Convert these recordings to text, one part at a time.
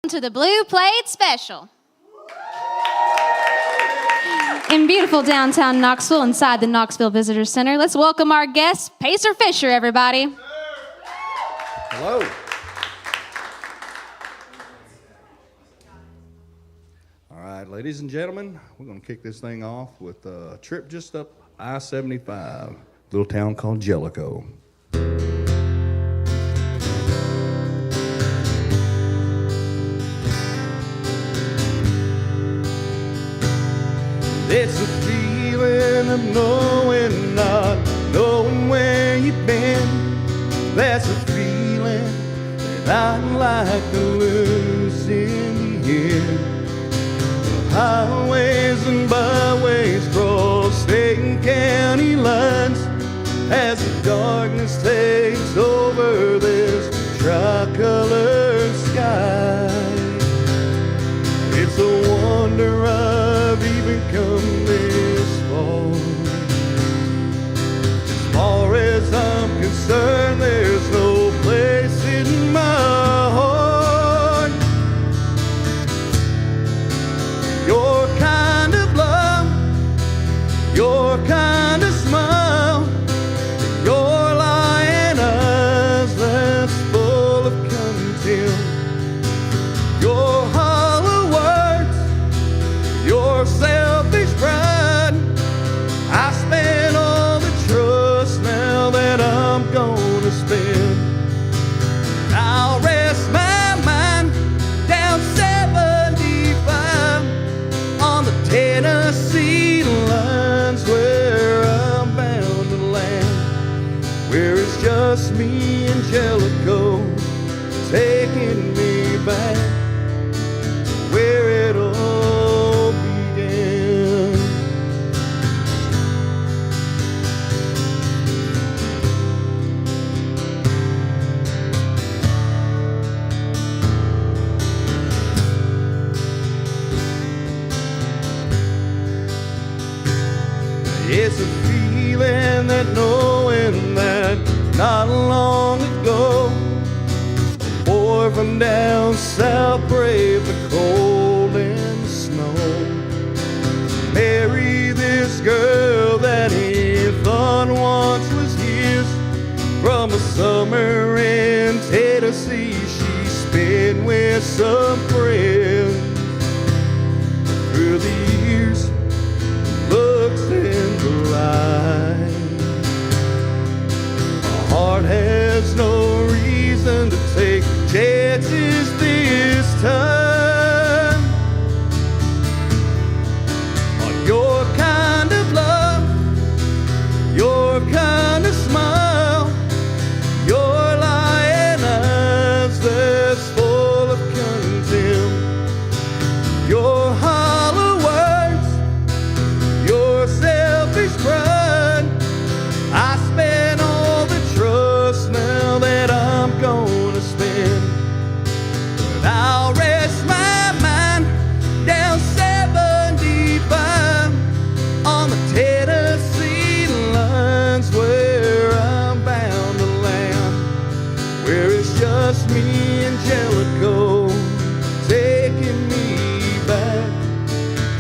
to the Blue Plate Special. In beautiful downtown Knoxville, inside the Knoxville Visitor Center, let's welcome our guest, Pacer Fisher, everybody. Hello. All right, ladies and gentlemen, we're going to kick this thing off with a trip just up I-75, a little town called Jellicoe. It's a feeling of knowing, not knowing where you've been. That's a feeling that I'd like to lose in the air. Highways and byways cross state and county lines as the darkness takes over this tricolored sky. It's a wonder I've even come this far. As far as I'm concerned, there's no place in my heart. Your kind of love, your kind of smile, your lying eyes that's full of contempt, your your selfish pride. I spent all the trust now that I'm gonna spend. I'll rest my mind down 75 on the Tennessee lines where I'm bound to land, where it's just me and Jellicoe taking me back to where it all it's a feeling that knowing that not long ago a boy from down south braved the cold and the snow, marry this girl that he thought once was his. From a summer in Tennessee she spent with some friends. Through the years, looks in the light, my heart has no reason to take chances this time. On your kind of love, your kind of smile, your lying eyes that's full of contempt, your hollow words, your selfish pride. I spent all the trust now that I'm gonna spend. But I'll rest my mind down 75 on the Tennessee lines where I'm bound to land, where it's just me and Jellicoe taking me back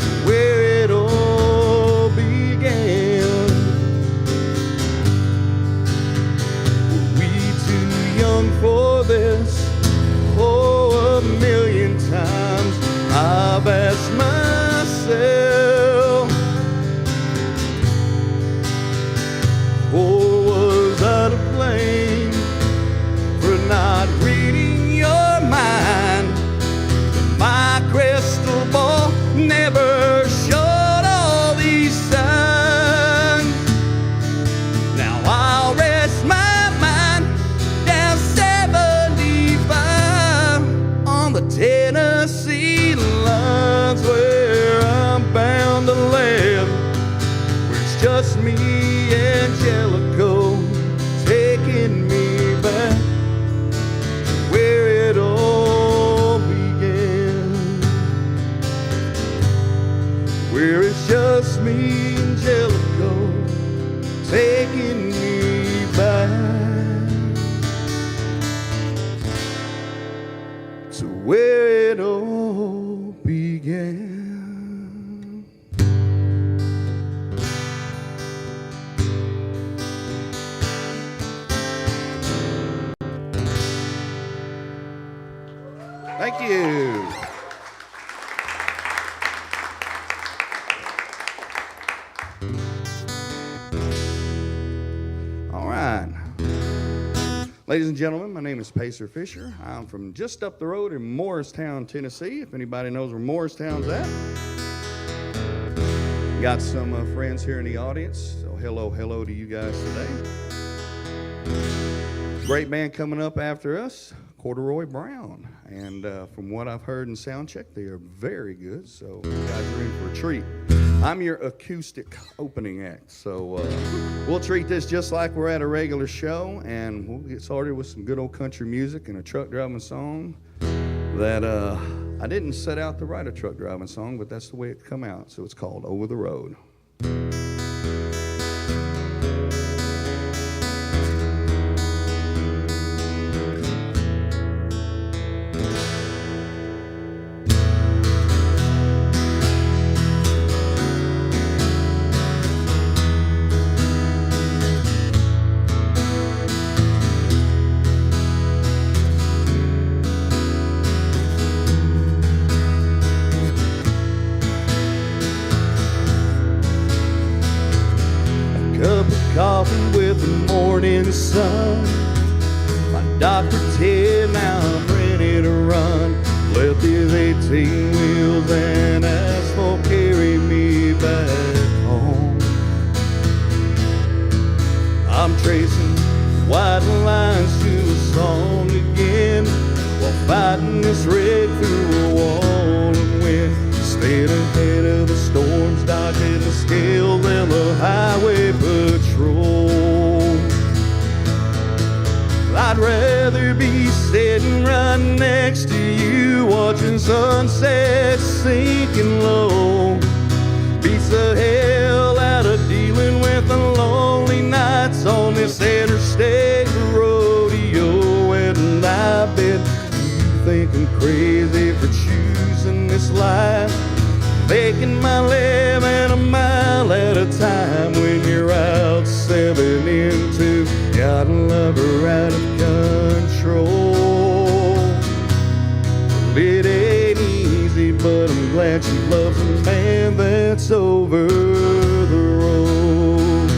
to where it all began. Were we too young for this? Oh, a million times I've asked myself. Or was I to blame for not reading your mind? My crystal ball never showed all these signs. Now I'll rest my mind down 75 on the Tennessee lines where I'm bound to land, where it's just me and Jellicoe taking me back to where it all began, where it's just me and Jellicoe taking me back to where it all began. Thank you. All right. Ladies and gentlemen, my name is Pacer Fisher. I'm from just up the road in Morristown, Tennessee, if anybody knows where Morristown's at. Got some friends here in the audience, so hello to you guys today. Great band coming up after us, Corduroy Brown. And from what I've heard in sound check, they are very good, so you guys are in for a treat. I'm your acoustic opening act, so we'll treat this just like we're at a regular show, and we'll get started with some good old country music and a truck driving song that I didn't set out to write a truck driving song, but that's the way it come out, so it's called Over the Road. Coffee with the morning sun. My doctor said now I'm ready to run. Let these 18 wheels and asphalt carry me back home. I'm tracing white lines to a song again, while fighting this wreck through a wall of wind. Staying ahead of the storms, dodging the scales and the highway patrol. I'd rather be sitting right next to you, watching sunsets sinking low. Beats the hell out of dealing with the lonely nights on this interstate rodeo. And I bet you think I'm crazy for choosing this life, making my living a mile at a time. When you're out 7 into, got a lover out of control. It ain't easy, but I'm glad she loves a man that's over the road.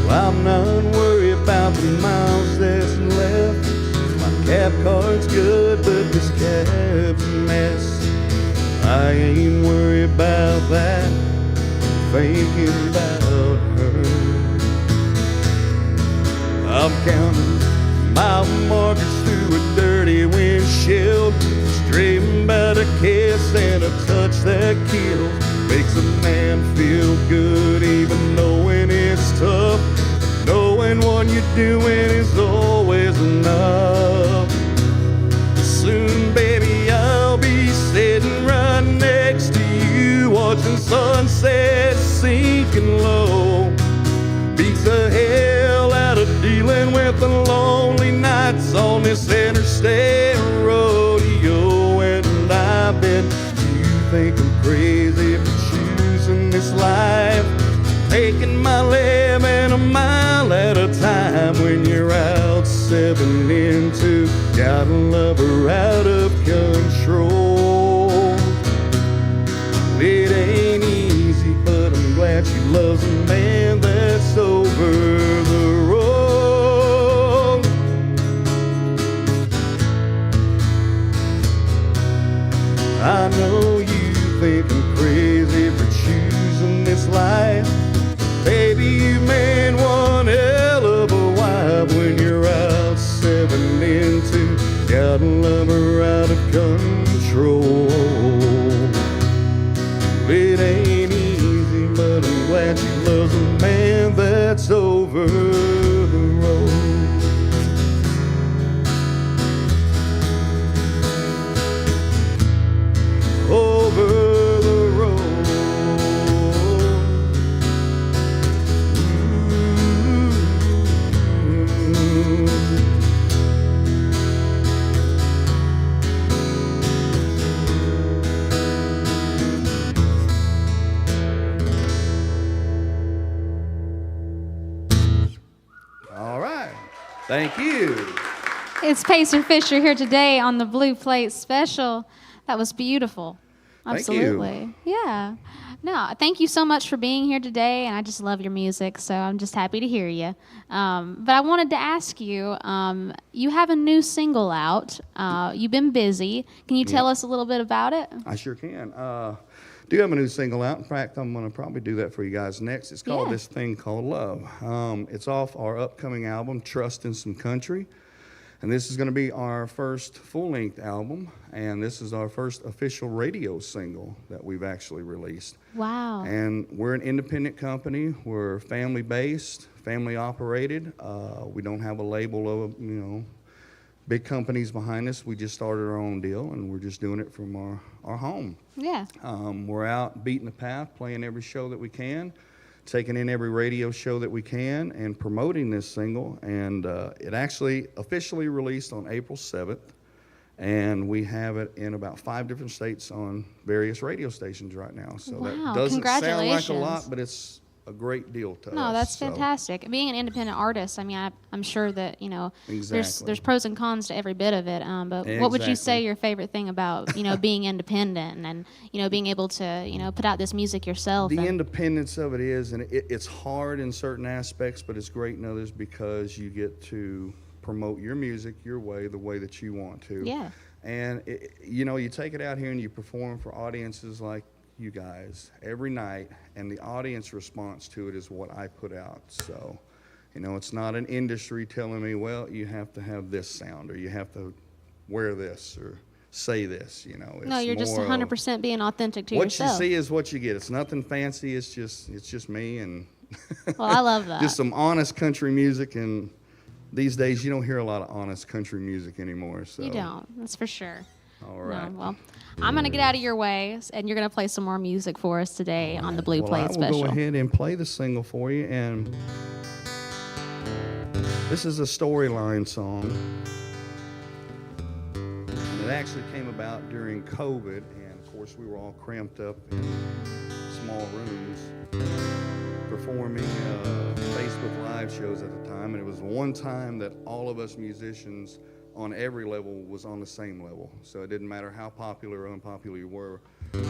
I'm not worried about the miles that's left. My cab card's good, but this cab's a mess. I ain't worried about that, thinking about her. I'm counting mile markers through a dirty windshield, dreaming about a kiss and a touch that kills. Makes a man feel good even knowing it's tough. Knowing what you're doing is always enough. Soon, baby, I'll be sitting right next to you, watching sunsets sinking low. Beats the hell out of dealing with the lonely nights on this interstate rodeo. And I bet you think I'm crazy for choosing this life, taking my living a mile at a time. When you're out 7 into, got a lover out of control. It ain't easy, but I'm glad she loves a man that's over the road. I know you think I'm crazy for choosing this life. Baby, you made one hell of a wife. When you're out 7 into, got a lover out of control. It ain't easy, but I'm glad she loves a man that's over the road. Over the road. Thank you. It's Pacer Fisher here today on the Blue Plate Special. That was beautiful. Absolutely. Thank you. Yeah. No, thank you so much for being here today, and I just love your music, so I'm just happy to hear you. But I wanted to ask you, you have a new single out. You've been busy. Can you tell us a little bit about it? I sure can. Do have a new single out. In fact, I'm going to probably do that for you guys next. It's called This Thing Called Love. It's off our upcoming album, Trust in Some Country. And this is going to be our first full-length album, and this is our first official radio single that we've actually released. Wow. And we're an independent company. We're family-based, family-operated. We don't have a label of, big companies behind us. We just started our own deal, and we're just doing it from our home. Yeah. We're out beating the path, playing every show that we can, taking in every radio show that we can, and promoting this single. And it actually officially released on April 7th, and we have it in about 5 different states on various radio stations right now. So that doesn't sound like a lot, but it's a great deal to us. No, that's fantastic. Being an independent artist, I mean, I'm sure that, there's pros and cons to every bit of it. But what would you say your favorite thing about, being independent and, being able to, put out this music yourself? The independence of it is, and it's hard in certain aspects, but it's great in others because you get to promote your music your way, the way that you want to. Yeah. And, you take it out here and you perform for audiences like you guys every night, and the audience response to it is what I put out. So, it's not an industry telling me, well, you have to have this sound, or you have to wear this, or say this, It's no, you're just 100% being authentic to yourself. What you see is what you get. It's nothing fancy. It's just me, and well, I love that. Just some honest country music, and these days you don't hear a lot of honest country music anymore. So you don't. That's for sure. All right. No, well, I'm going to get out of your way, and you're going to play some more music for us today on the Blue Plate Special. I will go ahead and play the single for you, and this is a storyline song, and it actually came about during COVID, and of course we were all cramped up in small rooms performing Facebook Live shows at the time, and it was one time that all of us musicians on every level was on the same level. So it didn't matter how popular or unpopular you were.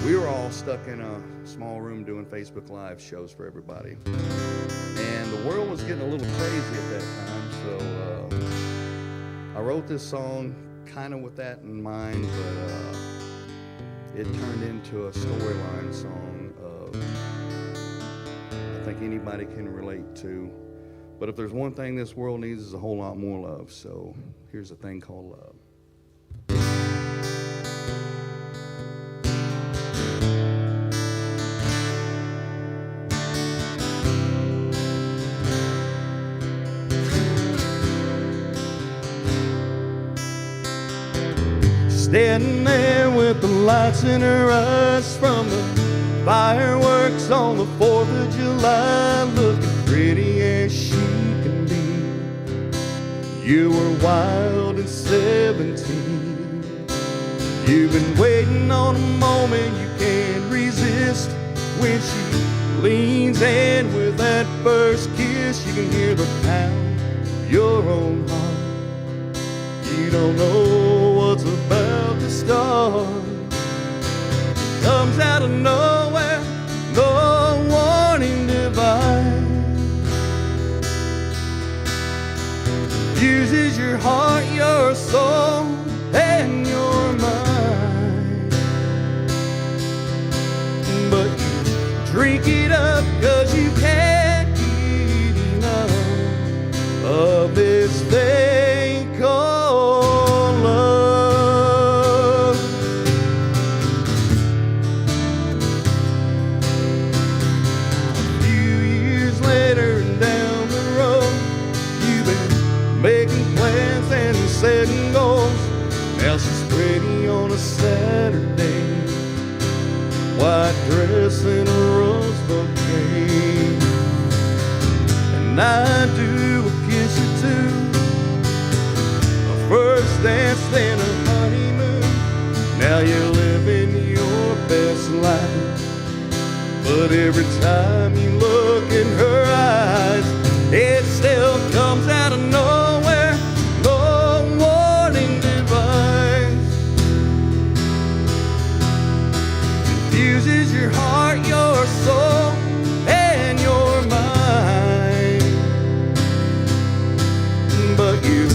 We were all stuck in a small room doing Facebook Live shows for everybody. And the world was getting a little crazy at that time, so I wrote this song kind of with that in mind, but it turned into a storyline song of I think anybody can relate to. But if there's one thing this world needs, is a whole lot more love. So here's a thing called love. Standing there with the lights in her eyes from the fireworks on the 4th of July, looking pretty as she can be. You were wild and 17. You've been waiting on a moment you can't resist. When she leans in with that first kiss, you can hear the pound of your own heart. You don't know what's about to start. It comes out of nowhere, no warning device. Uses your heart, your soul, and your mind. But you drink it up 'cause you can't get enough of this thing called love. A few years later and down the road, you've been making plans and setting goals. Now she's pretty on a Saturday, white dress and a rose bouquet, and I do a kiss or two, a first dance then a honeymoon. Now you're living your best life, but every time you look in her eyes, it still comes out of nowhere. confuses your heart, your soul, and your mind. But you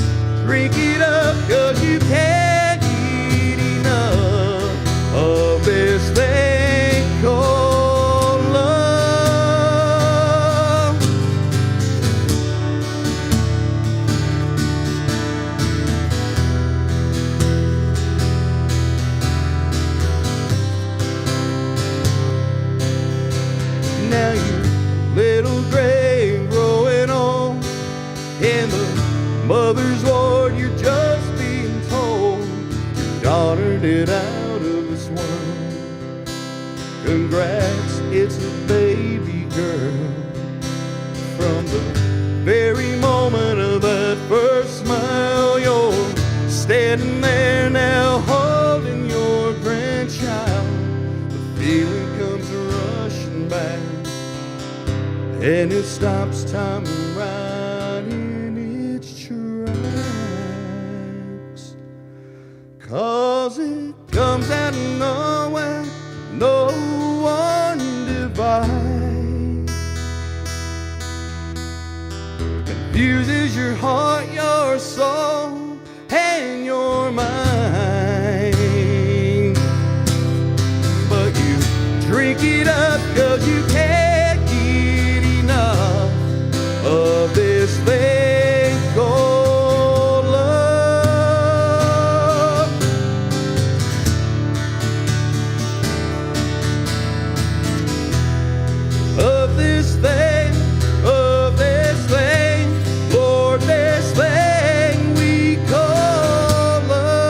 drink it up 'cause you can't eat enough of this thing called love. Now you little grave growing old in the mother's ward, you're just being told your daughter did out of this world. Congrats, it's a baby girl. From the very moment of that first smile, you're standing there now holding your grandchild. The feeling comes rushing back, and it stops time right in its tracks. 'Cause it comes out of nowhere, no one divides. Confuses your heart, your soul, and your mind. But you drink it up 'cause you can't get enough of this thing called love. Of this thing, Lord, this thing we call love.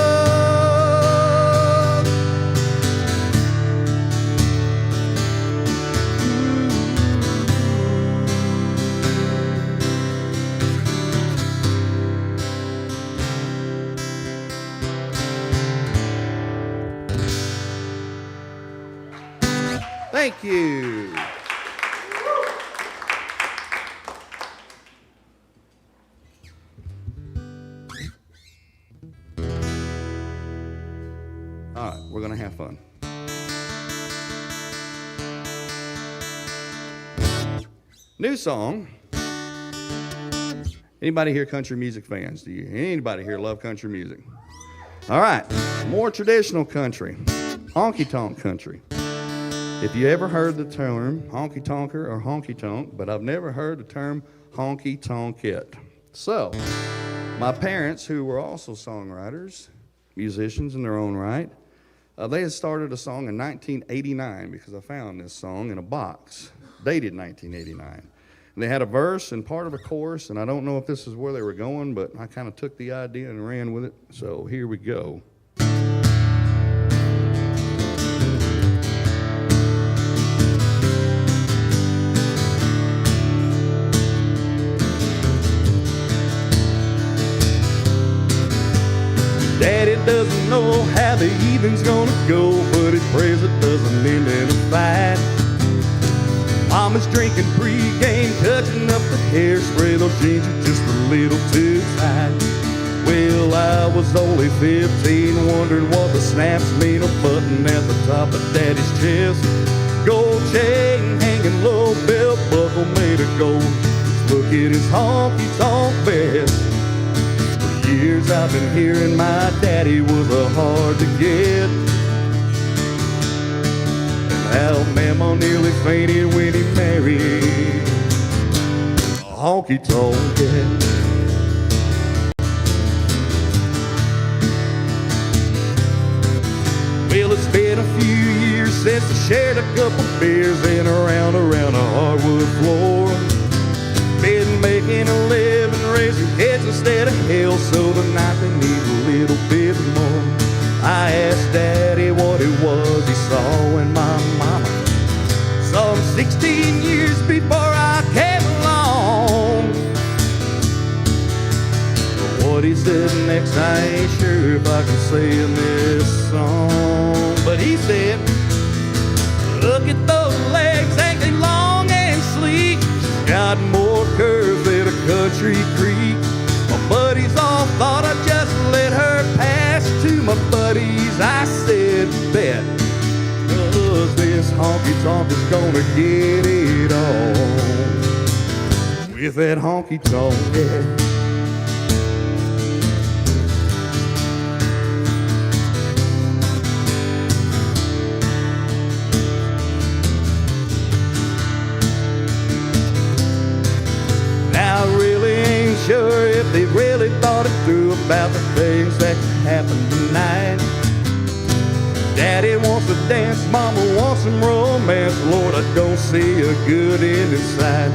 Thank you. All right, we're gonna have fun. New song. Anybody here country music fans? Do you? Anybody here love country music? All right, more traditional country, honky tonk country. If you ever heard the term honky tonker or honky tonk, but I've never heard the term honky tonk yet. So, my parents, who were also songwriters, musicians in their own right, they had started a song in 1989 because I found this song in a box, dated 1989. And they had a verse and part of a chorus, and I don't know if this is where they were going, but I kind of took the idea and ran with it. So here we go. Daddy doesn't know how the evening's gonna go, but he prays it doesn't end in a fight. Mama's drinking pre-game, touching up the hairspray, those jeans are just a little too tight. Well, I was only 15, wondering what the snaps mean. A button at the top of Daddy's chest, gold chain hanging low, belt buckle made of gold. Just look at his honky-tonk vest. Years I've been hearing my daddy was a hard to get, and how Mama nearly fainted when he married a honky-tonk cat. Well, it's been a few years since I shared a couple beers and around a hardwood floor. Been making a living, raising kids instead of hell, so tonight they need a little bit more. I asked Daddy what it was he saw in my mama, some 16 years before I came along. But what he said next, I ain't sure if I can say in this song. But he said, look at those legs, ain't they long and sleek? Got more curves than a country creek. My buddies all thought I'd just let her pass. To my buddies I said, bet, 'cause they honky-tonk is gonna get it on. With that honky-tonk, yeah. Sure if they really thought it through about the things that happened tonight. Daddy wants to dance, Mama wants some romance. Lord, I don't see a good end in sight.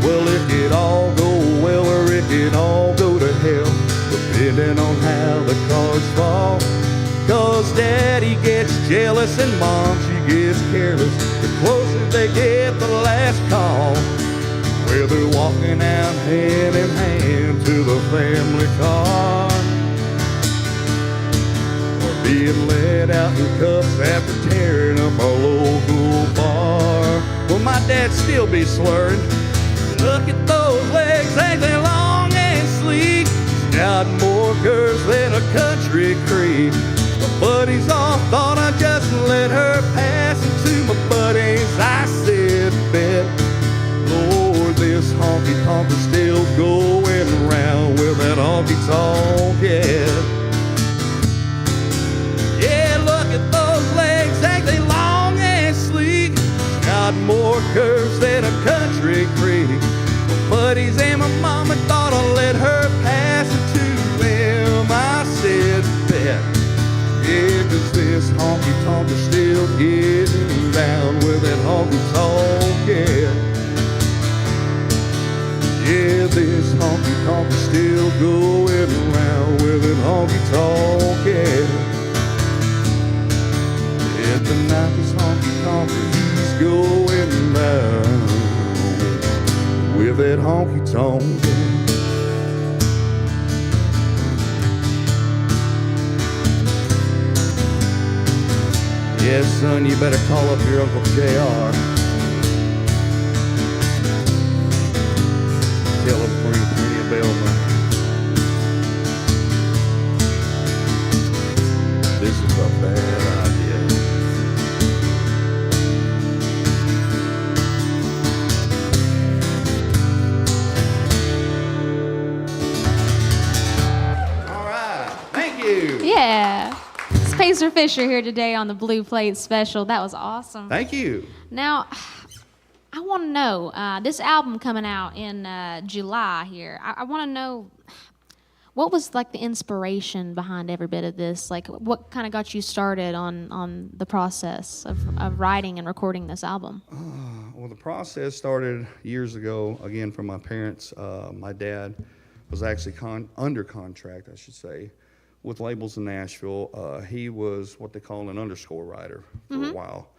Well, it could all go well or it could all go to hell, depending on how the cards fall. 'Cause Daddy gets jealous and Mom, she gets careless the closer they get the last call. Well, they're walking out hand in hand to the family car, or being led out in cuffs after tearing up our local bar. Well, my dad still be slurring. Look at those legs, ain't they long and sleek? He's got more curves than a country creek. My buddies all thought I just let her pass, and to my buddies I said, bet. Lord, this honky-tonk is still going around with that honky-tonk, yeah. Yeah, look at those legs, ain't they long and sleek? Got more curves than a country creek. My buddies and my mama thought I let her pass, and to them I said, bet. Yeah, 'cause this honky-tonk is still getting down with that honky-tonk, yeah. Yeah, this honky-tonk is still going around with an honky-tonk, yeah. Yeah, tonight this honky-tonk, he's going down with that honky-tonk, yeah. Yeah, son, you better call up your Uncle JR. Tell him bring plenty of bail money. This is a bad idea. All right, thank you. Yeah. It's Pacer Fisher here today on the Blue Plate Special. That was awesome. Thank you. Now, I want to know, this album coming out in July here, I want to know, what was like the inspiration behind every bit of this? Like, what kind of got you started on the process of writing and recording this album? Well, the process started years ago, again, from my parents. My dad was actually under contract, I should say, with labels in Nashville. He was what they call an underscore writer for a while.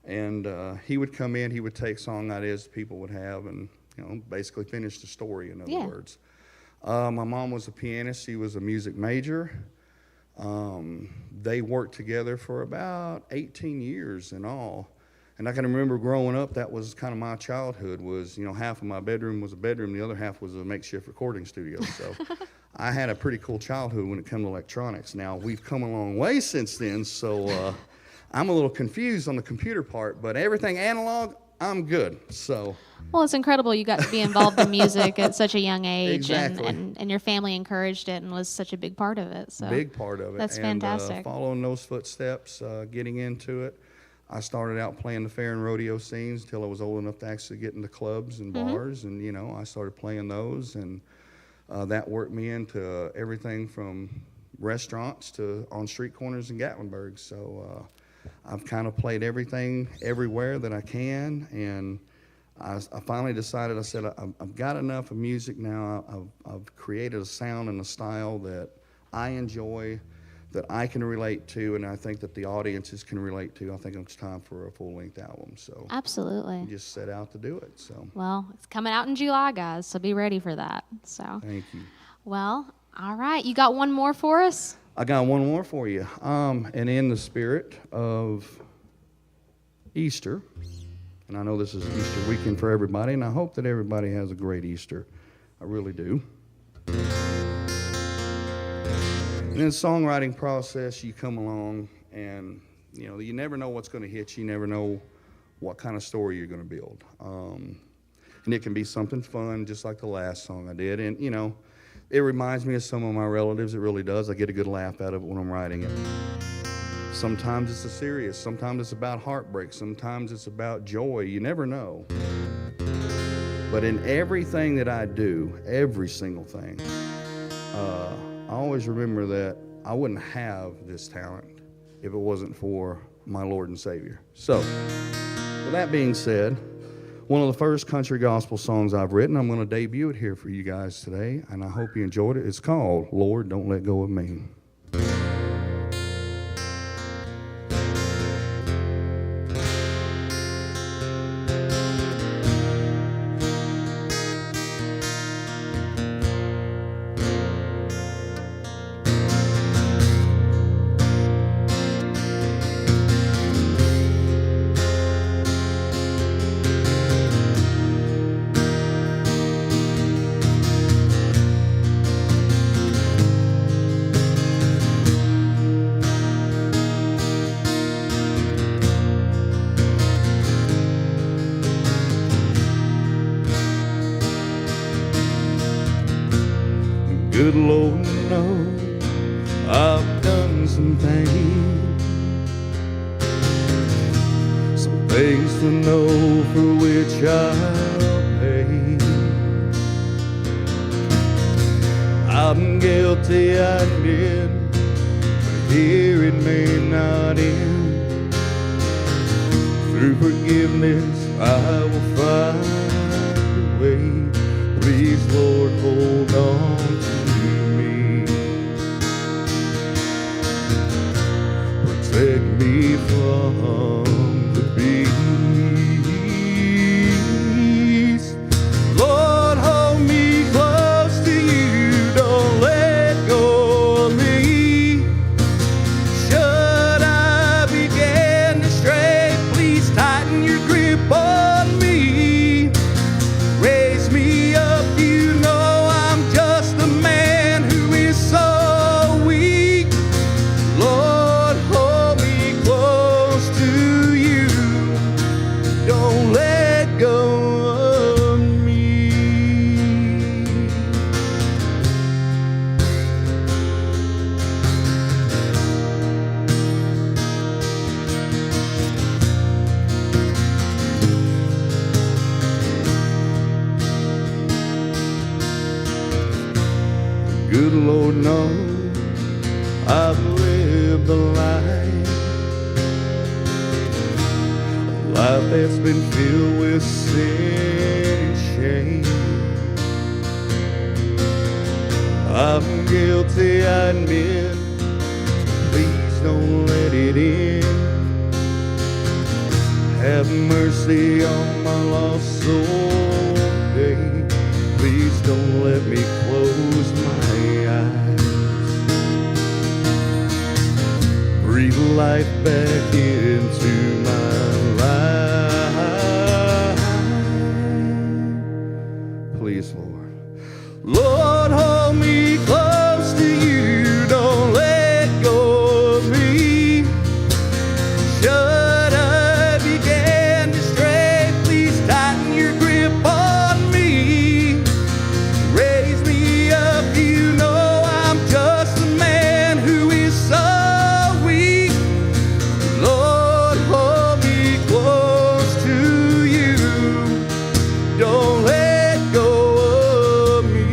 And he would come in, he would take song ideas that people would have and, basically finish the story, in other words. My mom was a pianist. She was a music major. They worked together for about 18 years in all. And I can remember growing up, that was kind of my childhood was, half of my bedroom was a bedroom, the other half was a makeshift recording studio. So I had a pretty cool childhood when it came to electronics. Now, we've come a long way since then, so I'm a little confused on the computer part, but everything analog, I'm good. So. Well, it's incredible you got to be involved in music at such a young age, Exactly. and your family encouraged it and was such a big part of it. So Big part of it. That's and, fantastic. Following those footsteps, getting into it, I started out playing the fair and rodeo scenes until I was old enough to actually get into clubs and bars, and I started playing those, and that worked me into everything from restaurants to on street corners in Gatlinburg. So I've kind of played everything everywhere that I can, and I finally decided, I said, I've got enough of music now. I've created a sound and a style that I enjoy, that I can relate to, and I think that the audiences can relate to. I think it's time for a full-length album. So absolutely, I just set out to do it. So well, it's coming out in July, guys, so be ready for that. So thank you. Well, all right, you got one more for us? I got one more for you. And in the spirit of Easter, and I know this is Easter weekend for everybody, and I hope that everybody has a great Easter. I really do. And in the songwriting process, you come along and, you never know what's going to hit you. You never know what kind of story you're going to build. And it can be something fun, just like the last song I did. And, you know, it reminds me of some of my relatives. It really does. I get a good laugh out of it when I'm writing it. Sometimes it's serious. Sometimes it's about heartbreak. Sometimes it's about joy. You never know. But in everything that I do, every single thing, I always remember that I wouldn't have this talent if it wasn't for my Lord and Savior. So, with that being said, one of the first country gospel songs I've written, I'm going to debut it here for you guys today, and I hope you enjoyed it. It's called Lord, Don't Let Go of Me. Good Lord knows I've done some things to know for which I'll pay. I'm guilty, I admit, but here it may not end. Through forgiveness I will find a way. Please, Lord, hold on to me. Protect me from the beast. Lord, hold me close to you. Don't let go of me. Should I begin to stray, please tighten your grip on me. Raise me up, you know I'm just a man who is so weak. Lord, hold me close to you. Don't let go of me. Good Lord knows I've lived a life that's been filled with sin and shame. I'm guilty, I admit. Please don't let it in. Have mercy on my lost soul today. Please don't let me close my eyes. Breathe life back into my life. Please, Lord. Lord, hold me close to you. Don't let go of me. Should I begin to stray, please tighten your grip on me. Raise me up, you know I'm just a man who is so weak. Lord, hold me close to you. Don't let go of me.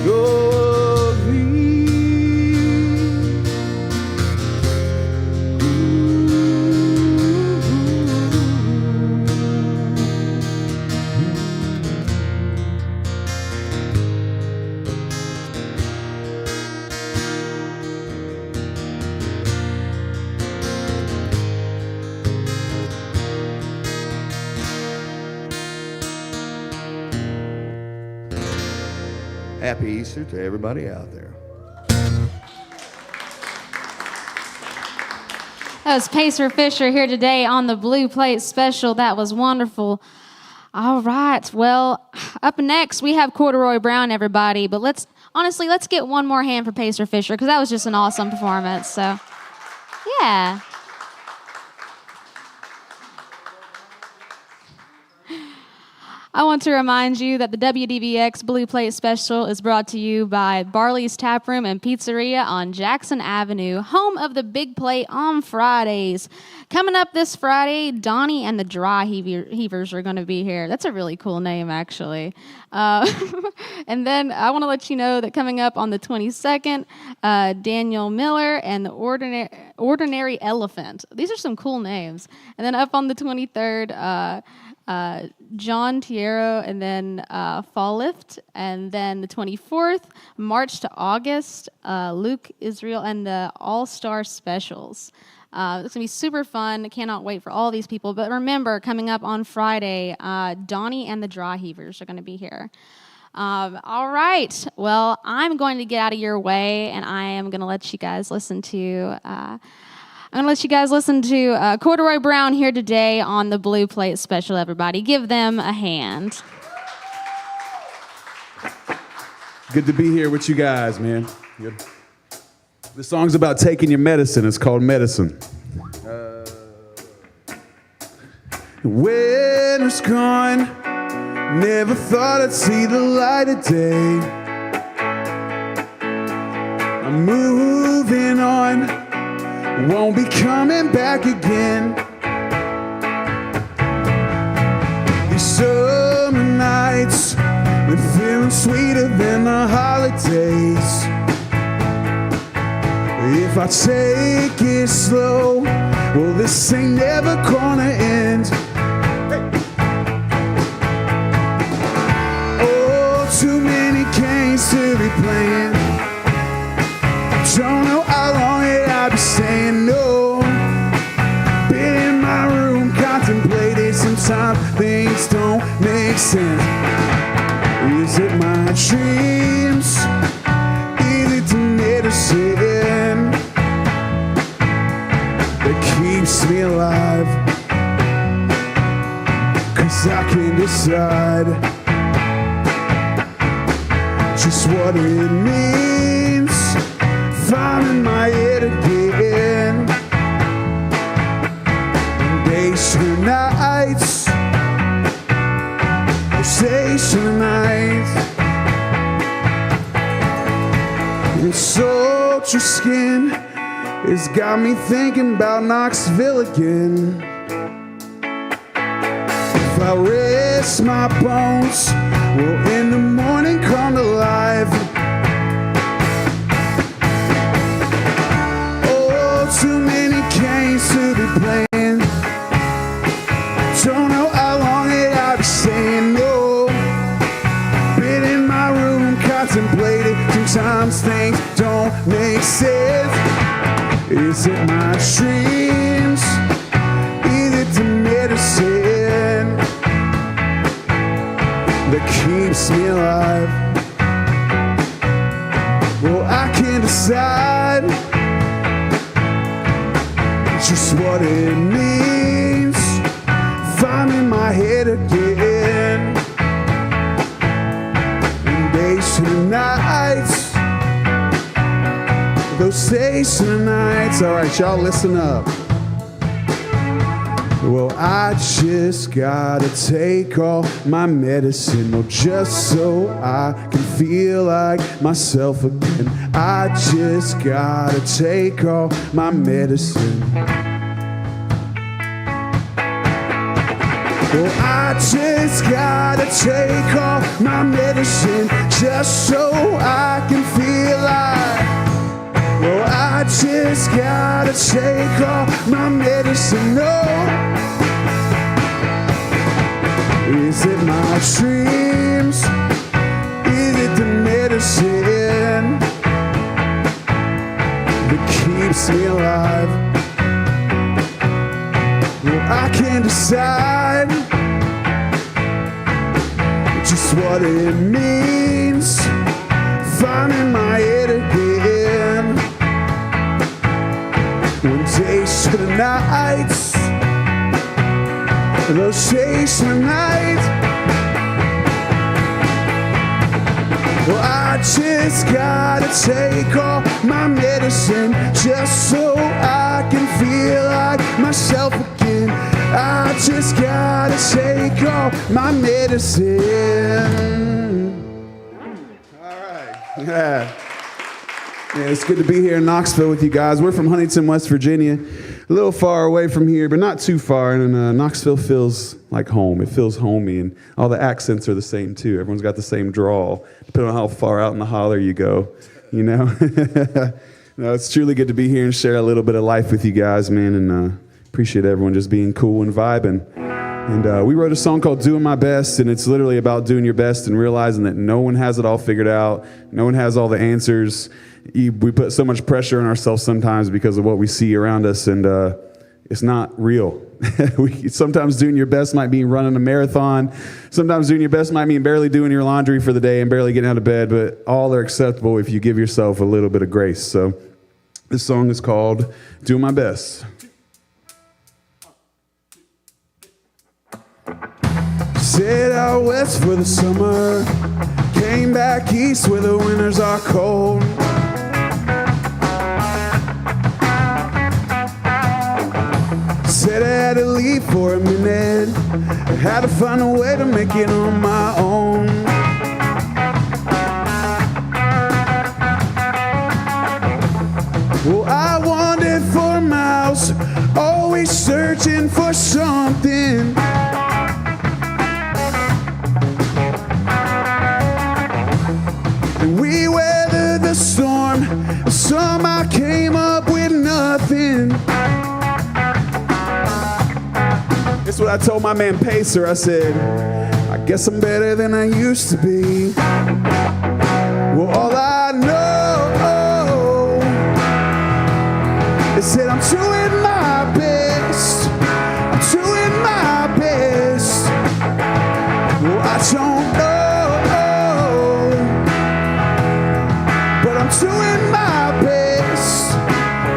Go of me. Happy Easter to everybody out there. That was Pacer Fisher here today on the Blue Plate Special. That was wonderful. All right. Well, up next we have Corduroy Brown, everybody. But let's get one more hand for Pacer Fisher because that was just an awesome performance. So, yeah. I want to remind you that the WDVX Blue Plate Special is brought to you by Barley's Tap Room and Pizzeria on Jackson Avenue, home of the Big Plate on Fridays. Coming up this Friday, Donnie and the Dry Heavers are going to be here. That's a really cool name, actually. And then I want to let you know that coming up on the 22nd, Daniel Miller and the Ordinary Elephant. These are some cool names. And then up on the 23rd, John Tiero, and then Fall Lift, and then the 24th, March to August, Luke Israel, and the All-Star Specials. It's going to be super fun. Cannot wait for all these people. But remember, coming up on Friday, Donnie and the Dry Heavers are going to be here. All right. Well, I'm going to get out of your way, and I am going to let you guys listen to... Corduroy Brown here today on the Blue Plate Special, everybody. Give them a hand. Good to be here with you guys, man. Good. The song's about taking your medicine. It's called Medicine. Winter's gone. Never thought I'd see the light of day. I'm moving on. Won't be coming back again. These summer nights, they're feeling sweeter than the holidays. If I take it slow, well, this ain't never gonna end. Oh, too many games to be playing. Don't know how long I'll be saying no. Been in my room contemplating. Sometimes things don't make sense. Is it my dreams? Is it the medicine that keeps me alive? 'Cause I can't decide just what it means. I'm in my head again. Days to nights, days to nights. And soldier skin has got me thinking about Knoxville again. If I rest my bones, will in the morning come to life. Too many games to be playing. Don't know how long I'll be saying no. Been in my room contemplating. Sometimes things don't make sense. Is it my dreams? Is it the medicine that keeps me alive? Well, I can't decide just what it means. If I'm in my head again. And days to nights, those days to nights. All right, y'all listen up. Well, I just gotta take all my medicine, well, just so I can feel like myself again. I just gotta take all my medicine. Well, I just gotta take all my medicine, just so I can feel like. Well, I just gotta take all my medicine, no. Is it my dreams? Is it the medicine that keeps me alive? Well, I can't decide just what it means. If I'm in my head again. When days to the nights, those days to the night. just gotta take all my medicine just so I can feel like myself again. I just gotta take all my medicine. All right. Yeah, it's good to be here in Knoxville with you guys. We're from Huntington, West Virginia. A little far away from here, but not too far. And Knoxville feels like home. It feels homey, and all the accents are the same too. Everyone's got the same drawl, depending on how far out in the holler you go. You know, no, it's truly good to be here and share a little bit of life with you guys, man. And appreciate everyone just being cool and vibing. And we wrote a song called "Doing My Best," and it's literally about doing your best and realizing that no one has it all figured out. No one has all the answers. We put so much pressure on ourselves sometimes because of what we see around us, and it's not real. Sometimes doing your best might mean running a marathon. Sometimes doing your best might mean barely doing your laundry for the day and barely getting out of bed, but all are acceptable if you give yourself a little bit of grace. So this song is called "Doing My Best." Set out west for the summer, came back east where the winters are cold. Said I had to leave for a minute, I had to find a way to make it on my own. Well, I wandered for miles, always searching for something. And we weathered the storm, somehow came up with nothing. That's what I told my man Pacer. I said, I guess I'm better than I used to be. Well, all I know is that I'm doing my best. I'm doing my best. Well, I don't know, but I'm doing my best.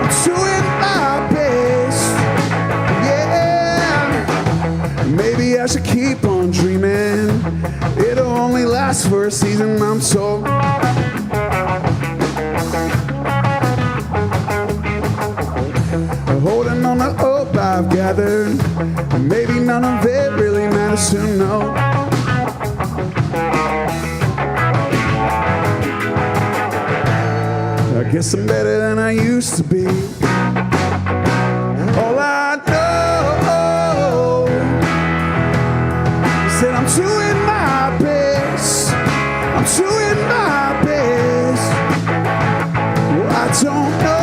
I'm doing my best. Maybe I should keep on dreaming. It'll only last for a season, I'm told. Holding on to hope I've gathered, and maybe none of it really matters to know. I guess I'm better than I used to be. All I know is that I'm doing my best. I'm doing my best. Well, I don't know,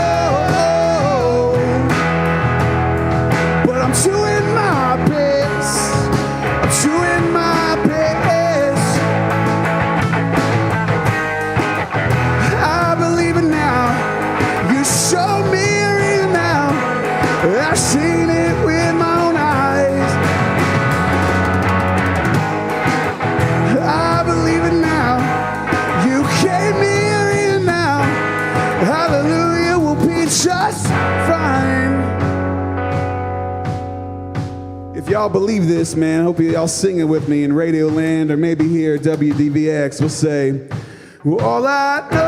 but I'm doing my best. I'm doing my best. I believe it now. You showed me a reason now. I've seen it with my own eyes. I believe it now. You gave me a reason now. Hallelujah, we'll be just fine. If y'all believe this, man, I hope y'all sing it with me in Radio Land or maybe here at WDVX. We'll say, well, all I know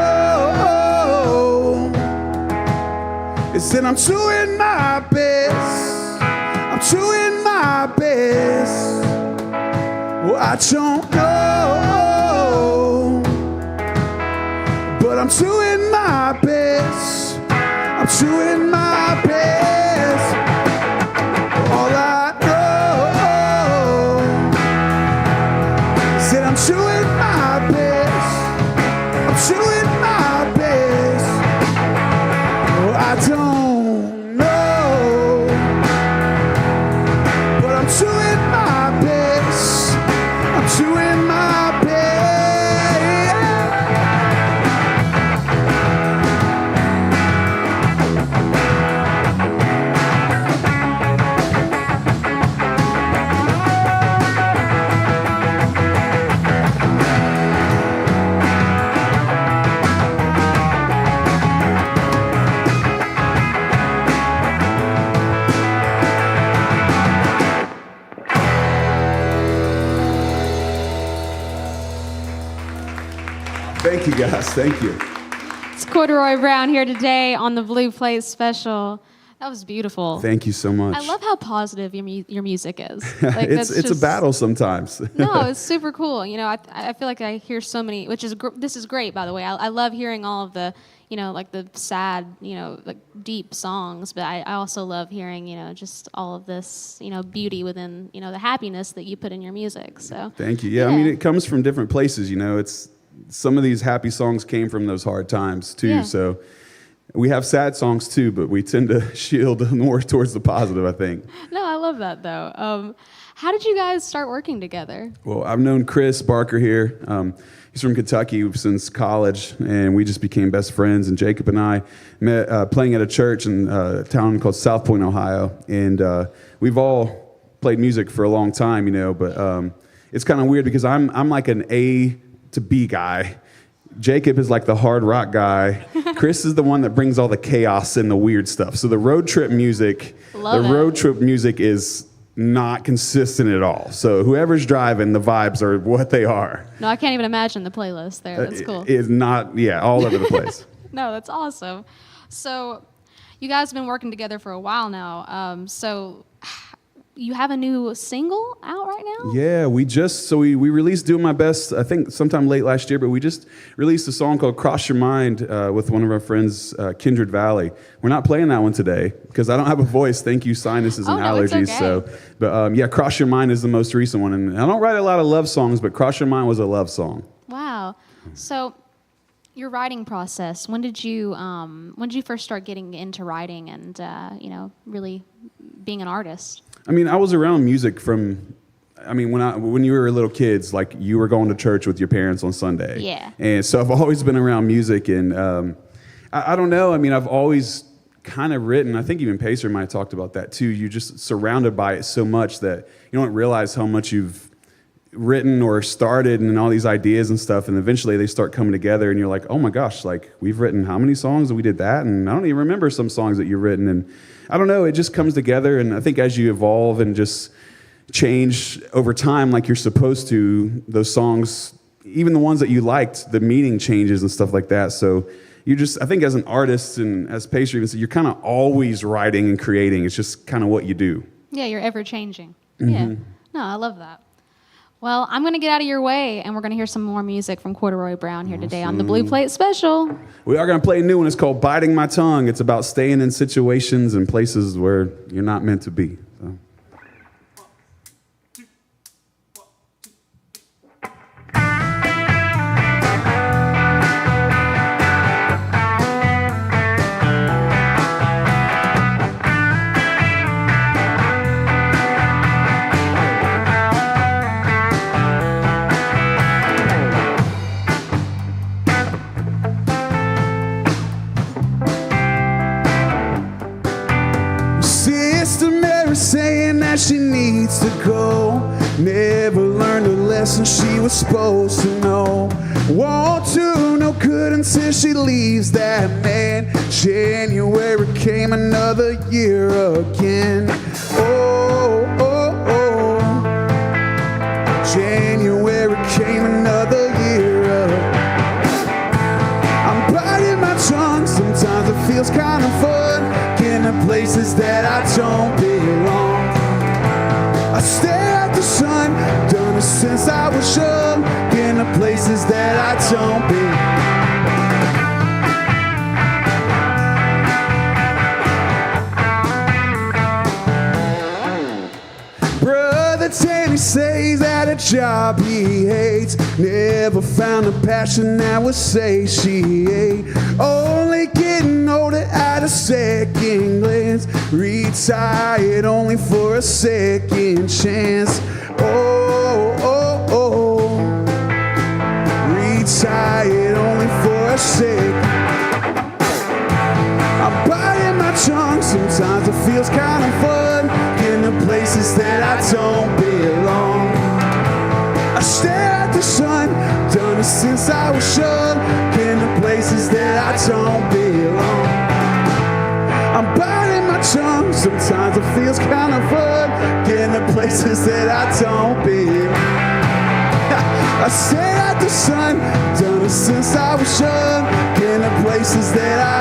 is that I'm doing my best. I'm doing my best. Well, I don't know, but I'm doing my best. I'm doing my best. All I know is that I'm doing my best. I'm doing my best. Well, I don't know, but I'm doing my best. I'm doing my best. guys. Thank you. It's Corduroy Brown here today on the Blue Plate Special. That was beautiful. Thank you so much. I love how positive your music is. Like, it's a battle sometimes. No, it's super cool. You know, I feel like I hear so many, which is this is great, by the way. I love hearing all of the, you know, like the sad, you know, like deep songs, but I also love hearing, you know, just all of this, you know, beauty within, you know, the happiness that you put in your music. So thank you. Yeah, I mean, it comes from different places. You know, it's some of these happy songs came from those hard times too. Yeah. So. We have sad songs too, but we tend to shield more towards the positive, I think. No, I love that though. How did you guys start working together? Well, I've known Chris Barker here. He's from Kentucky since college, and we just became best friends. And Jacob and I met playing at a church in a town called South Point, Ohio. And we've all played music for a long time, you know, but it's kind of weird because I'm like an A to B guy. Jacob is like the hard rock guy. Chris is the one that brings all the chaos and the weird stuff. So the road trip music is not consistent at all. So whoever's driving, the vibes are what they are. No, I can't even imagine the playlist there. That's cool. It's not, all over the place. No, that's awesome. So you guys have been working together for a while now. So you have a new single out right now? Yeah, we released Doing My Best, I think sometime late last year, but we just released a song called Cross Your Mind with one of our friends, Kindred Valley. We're not playing that one today because I don't have a voice. Thank you, sinuses and allergies. It's okay. But Cross Your Mind is the most recent one. And I don't write a lot of love songs, but Cross Your Mind was a love song. Wow. So your writing process, when did you first start getting into writing and, you know, really being an artist? I mean, I was around music when you were little kids, like you were going to church with your parents on Sunday. Yeah. And so I've always been around music, and I don't know. I mean, I've always kind of written. I think even Pacer might have talked about that too. You're just surrounded by it so much that you don't realize how much you've written or started and all these ideas and stuff, and eventually they start coming together, and you're like, oh my gosh, like we've written how many songs and we did that, and I don't even remember some songs that you've written, and I don't know, it just comes together. And I think as you evolve and just change over time like you're supposed to, those songs, even the ones that you liked, the meaning changes and stuff like that. So you just, I think as an artist, and as Pacer even said, you're kind of always writing and creating. It's just kind of what you do. Yeah, you're ever changing. Mm-hmm. Yeah. No, I love that. Well, I'm going to get out of your way, and we're going to hear some more music from Corduroy Brown here today on the Blue Plate Special. We are going to play a new one. It's called Biting My Tongue. It's about staying in situations and places where you're not meant to be. So. Saying that she needs to go, never learned a lesson she was supposed to know. Won't do no good until she leaves that man. January came another year again. Oh, oh, oh. January came another year again. I'm biting my tongue, sometimes it feels kind of fun. In the places that I don't belong, I stare at the sun, done it since I was young. In the places that I don't belong. Brother Tammy says that a job he hates, never found a passion that would satiate. Only getting older at a second glance, retired only for a second chance. Oh, oh, oh, retired only for a second. I'm biting my tongue, sometimes it feels kind of fun. In the places that I don't belong, I stare at the sun, done it since I was young. In the places that I don't belong, I'm biting my tongue, sometimes it feels kind of fun. In the places that I don't belong. I stare at the sun, done it since I was young, in the places that I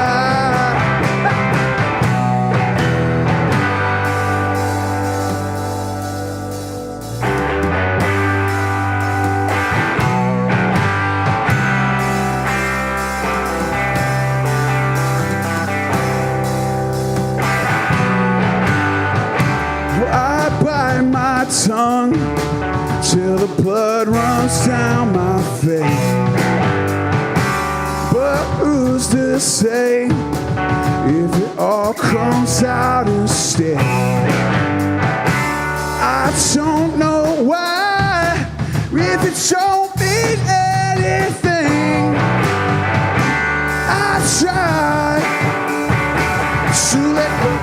bite my tongue till the blood runs down my face. But who's to say if it all comes out instead? I don't know why, if it don't mean anything. I try to let go.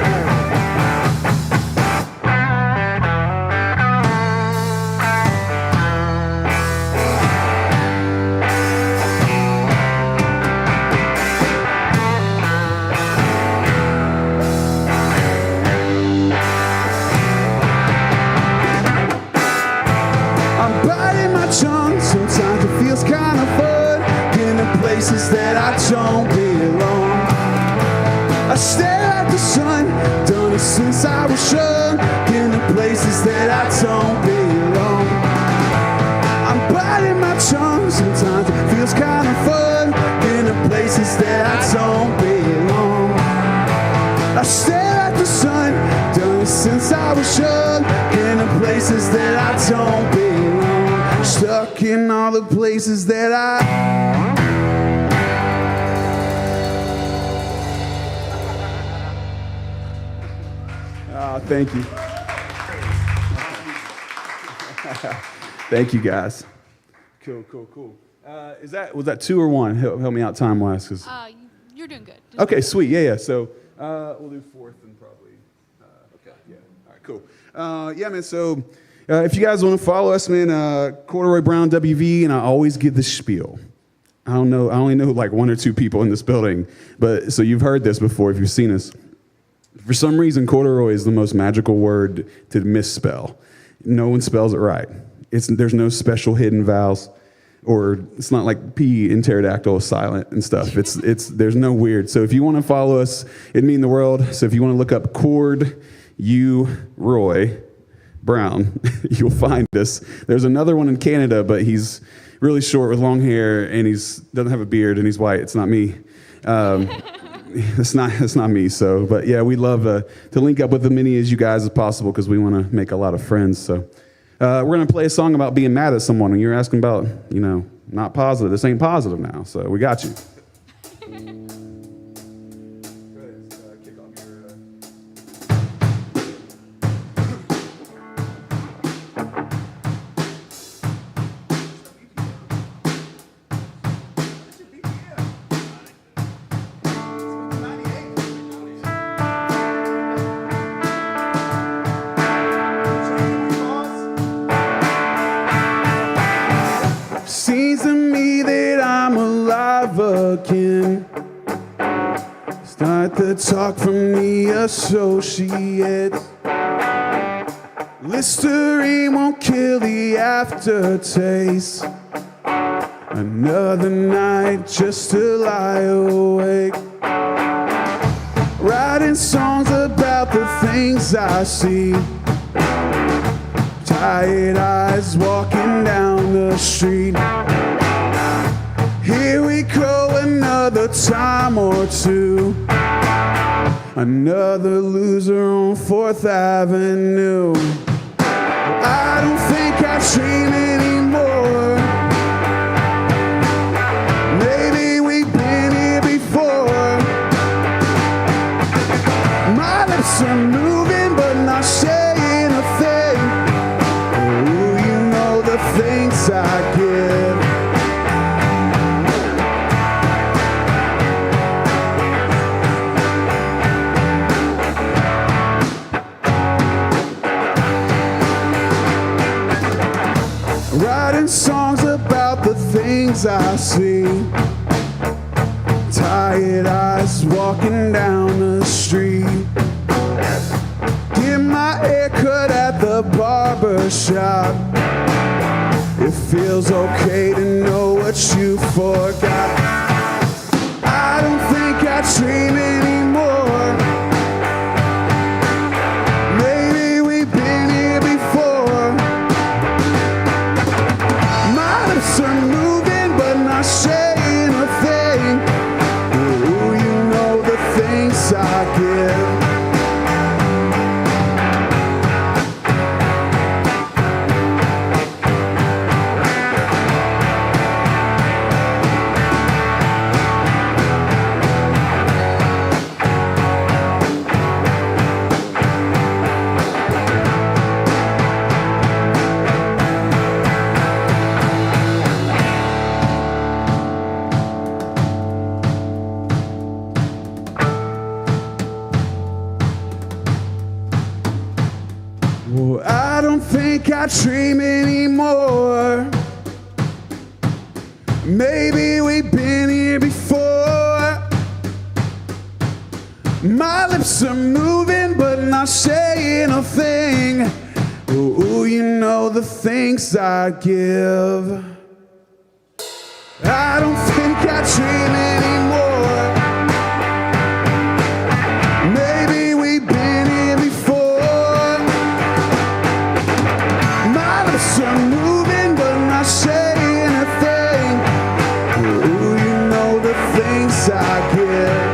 Sometimes it feels kind of fun, in the places that I don't belong. I stare at the sun, done it since I was young, in the places that I don't belong. I'm biting my tongue, sometimes it feels kind of fun, in the places that I don't belong. I stare at the sun, done it since I was young, in the places that I don't belong. Stuck in all the places that thank you. Thank you, guys. Cool. Was that 2 or 1? Help me out time-wise. You're doing good. Okay, sweet. Yeah. So we'll do 4th and probably. Okay. Yeah. All right. Cool. Yeah, man. So. If you guys want to follow us, man, Corduroy Brown WV, and I always give this spiel. I only know like 1 or 2 people in this building, but so you've heard this before if you've seen us. For some reason, corduroy is the most magical word to misspell. No one spells it right. There's no special hidden vowels, or it's not like P in pterodactyl is silent and stuff. There's no weird. So if you want to follow us, it'd mean the world. So if you want to look up Roy Brown, you'll find us. There's another one in Canada, but he's really short with long hair, and doesn't have a beard, and he's white. It's not me. It's not me. So, but yeah, we'd love to link up with as many as you guys as possible because we want to make a lot of friends. So, we're gonna play a song about being mad at someone, and you're asking about, not positive. This ain't positive now. So we got you. Seems to me that I'm alive again. Start the talk from the associates. Listerine won't kill the aftertaste. Another night just to lie awake, writing songs about the things I see. Tired eyes walking down the street. Here we go another time or two. Another loser on 4th Avenue. I don't think I dream anymore. Maybe we've been here before. My lips are moving but not saying a thing. Things I give. Writing songs about the things I see. Tired eyes walking down the street. Get my hair cut at the barber shop. It feels okay to know what you forgot. I don't think I dream anymore. Maybe we've been here before. My lips are moving but not saying a thing. Ooh, you know the things I give. Well, I don't think I dream anymore. Maybe we've been here before. My lips are moving but not saying a thing. Ooh, you know the things I give. I don't think I dream anymore. Maybe we've been here before. My lips are moving but not saying a thing. Ooh, you know the things I give.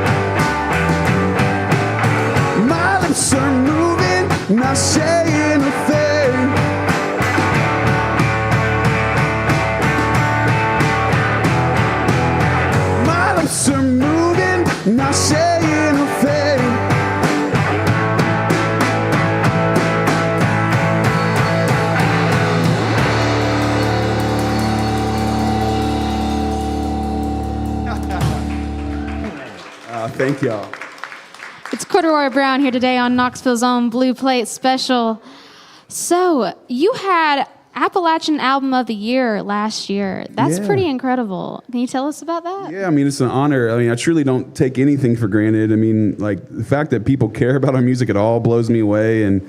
My lips are moving, not saying a thing. My lips are moving, not saying a thing. Thank y'all. It's Corduroy Brown here today on Knoxville's own Blue Plate Special. So, you had Appalachian Album of the Year last year. That's Yeah. pretty incredible. Can you tell us about that? Yeah, I mean, it's an honor. I mean, I truly don't take anything for granted. I mean, like, the fact that people care about our music at all blows me away. And,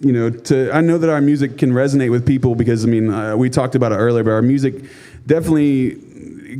you know, I know that our music can resonate with people because, I mean, we talked about it earlier, but our music definitely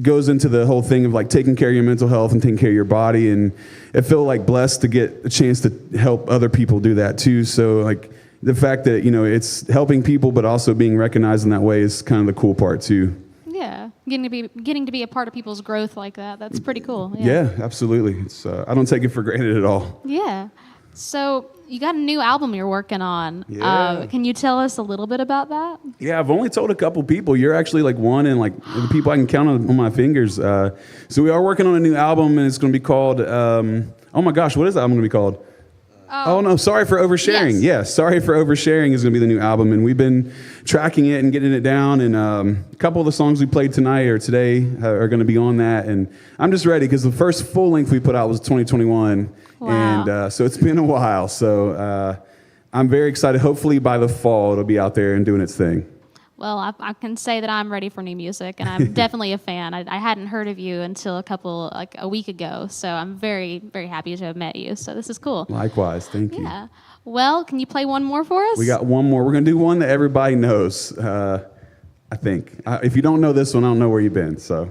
goes into the whole thing of like taking care of your mental health and taking care of your body. And I feel like blessed to get a chance to help other people do that too. So like the fact that, you know, it's helping people, but also being recognized in that way is kind of the cool part too. Yeah, getting to be a part of people's growth like that. That's pretty cool. Yeah, absolutely. It's, I don't take it for granted at all. Yeah. So you got a new album you're working on. Yeah. Can you tell us a little bit about that? Yeah, I've only told a couple people. You're actually like one in like the people I can count on my fingers. So we are working on a new album, and it's going to be called, oh my gosh, what is the album going to be called? Oh no, Sorry for Oversharing. Yes. Yeah, Sorry for Oversharing is going to be the new album, and we've been tracking it and getting it down, and a couple of the songs we played tonight or today are going to be on that, and I'm just ready because the first full length we put out was 2021, Wow. and so it's been a while, so I'm very excited. Hopefully by the fall it'll be out there and doing its thing. Well, I can say that I'm ready for new music, and I'm definitely a fan. I hadn't heard of you until a week ago, so I'm very, very happy to have met you. So this is cool. Likewise, thank you. Yeah. Well, can you play one more for us? We got one more. We're going to do one that everybody knows, I think. If you don't know this one, I don't know where you've been, so.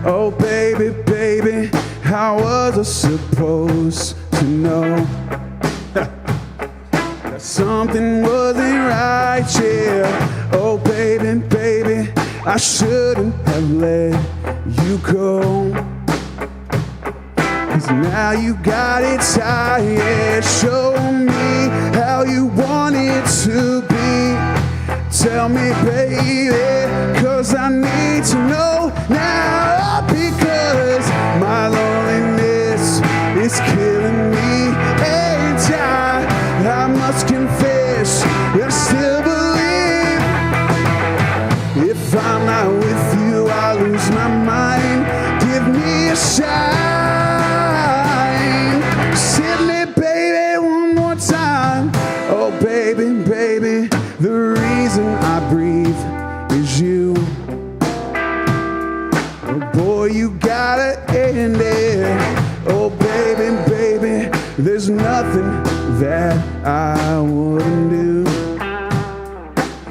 Oh, baby, baby, how was I supposed to know that something wasn't right, yeah? Oh, baby, baby, I shouldn't have let you go. 'Cause now you got it tired. Show me how you want it to be. Tell me, baby, 'cause I need to know now. Because my loneliness is killing me, and I must confess, I still believe if I'm not with you, I lose my mind. Give me a sign. Send me, baby, one more time. Oh, baby, baby, the reason I breathe is you. Oh, nothing that I wouldn't do.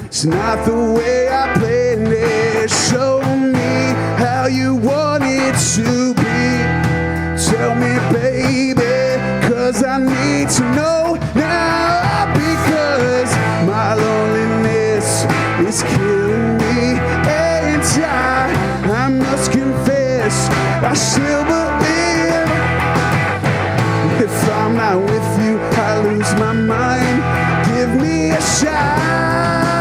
It's not the way I planned it. Show me how you want it to be. Tell me, baby, 'cause I need to know now. Because my loneliness is killing me, and I must confess, I still believe. If I'm not with you, I lose my mind. Give me a shine.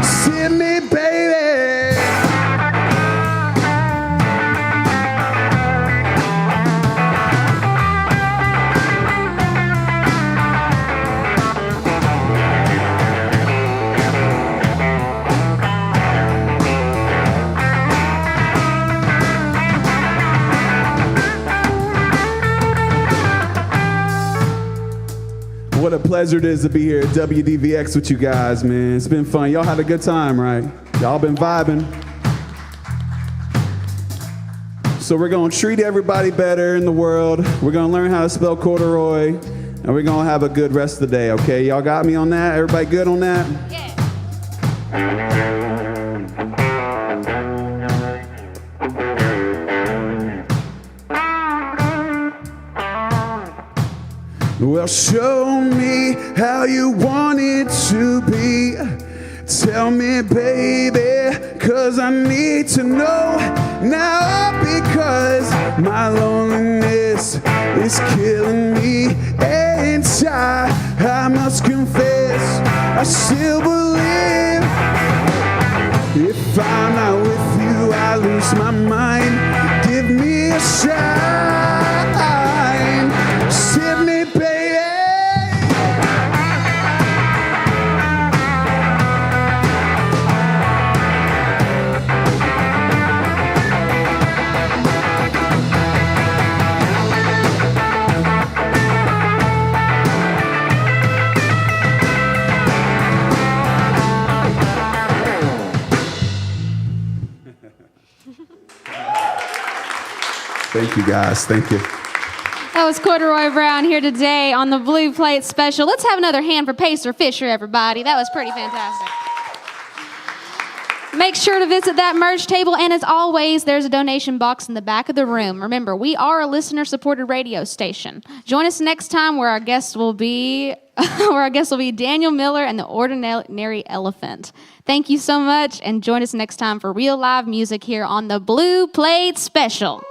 Send me, baby. What a pleasure it is to be here at WDVX with you guys, man. It's been fun. Y'all had a good time, right? Y'all been vibing. So we're going to treat everybody better in the world. We're going to learn how to spell corduroy, and we're going to have a good rest of the day, okay? Y'all got me on that? Everybody good on that? Yeah. Well, show me how you want it to be. Tell me, baby, 'cause I need to know now. Because my loneliness is killing me, and I must confess, I still believe. If I'm not with you, I lose my mind. Give me a shine. Send me, baby. Thank you, guys. Thank you. That was Corduroy Brown here today on the Blue Plate Special. Let's have another hand for Pacer Fisher, everybody. That was pretty fantastic. Make sure to visit that merch table, and as always, there's a donation box in the back of the room. Remember, we are a listener-supported radio station. Join us next time where our guest will be Daniel Miller and the Ordinary Elephant. Thank you so much, and join us next time for real live music here on the Blue Plate Special.